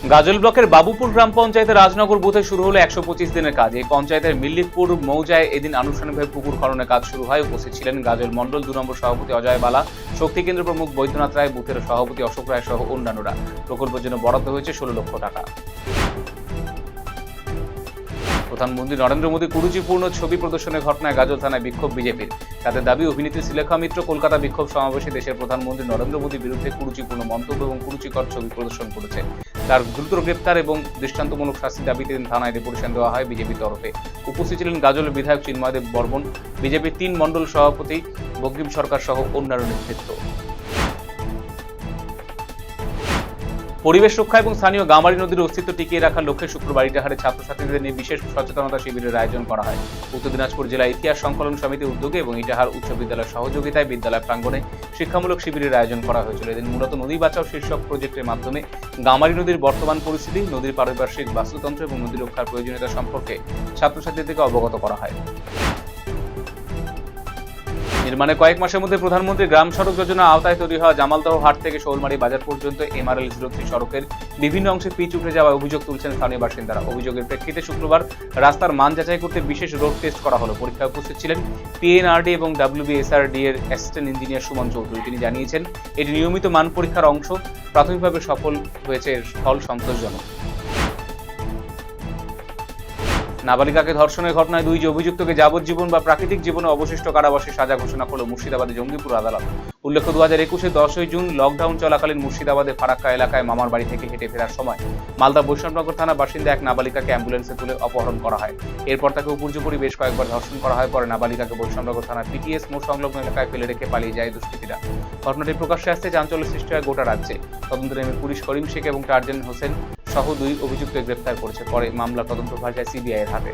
গাজল ব্লকের বাবুপুর গ্রাম পঞ্চায়েতের রাজনগর বুথে শুরু হলো 125 দিনের কাজ। এই পঞ্চায়েতের মিল্লিকপুর মৌজায় এদিন আনুষ্ঠানিকভাবে পুকুর খননের কাজ শুরু হয়। উপস্থিত ছিলেন গাজল মন্ডল 2 নম্বর সভাপতি অজয় বালা, শক্তি কেন্দ্র প্রমুখ বৈদ্যনাথ রায়, বুথের সভাপতি অশোক রায় সহ অন্যান্যরা। প্রকল্পের জন্য বরাদ্দ হয়েছে 16 লক্ষ টাকা। প্রধানমন্ত্রী নরেন্দ্র মোদী কুরুচিপূর্ণ ছবি প্রদর্শনের ঘটনায় গাজল থানায় বিক্ষোভ বিজেপির। তাদের দাবি, অভিনেত্রী শ্রীলেখা মিত্র কলকাতা বিক্ষোভ সমাবেশে দেশের প্রধানমন্ত্রী নরেন্দ্র মোদীর বিরুদ্ধে কুরুচিপূর্ণ মন্তব্য এবং কুরুচিকর ছবি প্রদর্শন করেছে। তার দ্রুত গ্রেপ্তার এবং দৃষ্টান্তমূলক শাস্তির দাবিতে থানায় ডেপুটেশন দেওয়া হয় বিজেপির তরফে। উপস্থিত ছিলেন গাজলের বিধায়ক চিন্ময়দেব বর্মন, বিজেপির 3 মণ্ডল সভাপতি বঙ্কিম সরকার সহ অন্যান্য নেতৃত্ব। পরিবেশ রক্ষা এবং স্থানীয় গামারি নদীর অস্তিত্ব টিকিয়ে রাখার লক্ষ্যে শুক্রবার ইটাহারে ছাত্রছাত্রীদের নিয়ে বিশেষ সচেতনতা শিবিরের আয়োজন করা হয়। উত্তর দিনাজপুর জেলা ইতিহাস সংকলন সমিতির উদ্যোগে এবং ইটাহার উচ্চ বিদ্যালয়ের সহযোগিতায় বিদ্যালয় প্রাঙ্গণে শিক্ষামূলক শিবিরের আয়োজন করা হয়েছিল। এদিন মূলত নদী বাঁচাও শীর্ষক প্রজেক্টের মাধ্যমে গামারি নদীর বর্তমান পরিস্থিতি, নদীর পারিপার্শ্বিক বাস্তুতন্ত্র এবং নদী রক্ষার প্রয়োজনীয়তা সম্পর্কে ছাত্রছাত্রীদেরকে অবগত করা হয়। নির্মাণে কয়েক মাসের মধ্যে প্রধানমন্ত্রী গ্রাম সড়ক যোজনা আওতায় তৈরি হওয়া জামালদহ হাট থেকে শোলমারি বাজার পর্যন্ত MRL-03 সড়কের বিভিন্ন অংশে পিচ উঠে যাওয়ার অভিযোগ তুলছেন স্থানীয় বাসিন্দারা। অভিযোগের প্রেক্ষিতে শুক্রবার রাস্তার মান যাচাই করতে বিশেষ রোড টেস্ট করা হলো। পরীক্ষায় উপস্থিত ছিলেন PNRD এবং WBSRD এর অ্যাসিস্ট্যান্ট ইঞ্জিনিয়ার সুমন চৌধুরী। তিনি জানিয়েছেন, এটি নিয়মিত মান পরীক্ষার অংশ। প্রাথমিকভাবে সফল হয়েছে, এর ফল সন্তোষজনক। নাবালিকাকে ধর্ষণের ঘটনায় 2 অভিযুক্তকে যাবজ্জীবন বা প্রাকৃতিক জীবনে অবশিষ্ট কারাবাসের সাজা ঘোষণা করল মুর্শিদাবাদের জঙ্গিপুর আদালত। উল্লেখ্য, 2021-এর 10ই জুন লকডাউন চলাকালীন মুর্শিদাবাদের ফারাক্কা এলাকায় মামার বাড়ি থেকে হেঁটে ফেরার সময় মালদা বৈষ্ণবনগর থানা বাসিন্দা এক নাবালিকাকে অ্যাম্বুলেন্সে তুলে অপহরণ করা হয়। এরপর তাকে উপর্যুপরি বেশ কয়েকবার ধর্ষণ করা হয়। পরে নাবালিকাকে বৈষ্ণবনগর থানার PTS মোড় সংলগ্ন এলাকায় ফেলে রেখে পালিয়ে যায় দুষ্কৃতীরা। ঘটনাটি প্রকাশ্যে আসতে চাঞ্চল্য সৃষ্টি হয় গোটা রাজ্যে। তদন্তে নেমে পুলিশ করিম শেখ এবং টার্জেন হোসেন সহ 2 অভিযুক্ত গ্রেপ্তার করেছে। পরে মামলার তদন্তভার যায় CBI এর হাতে।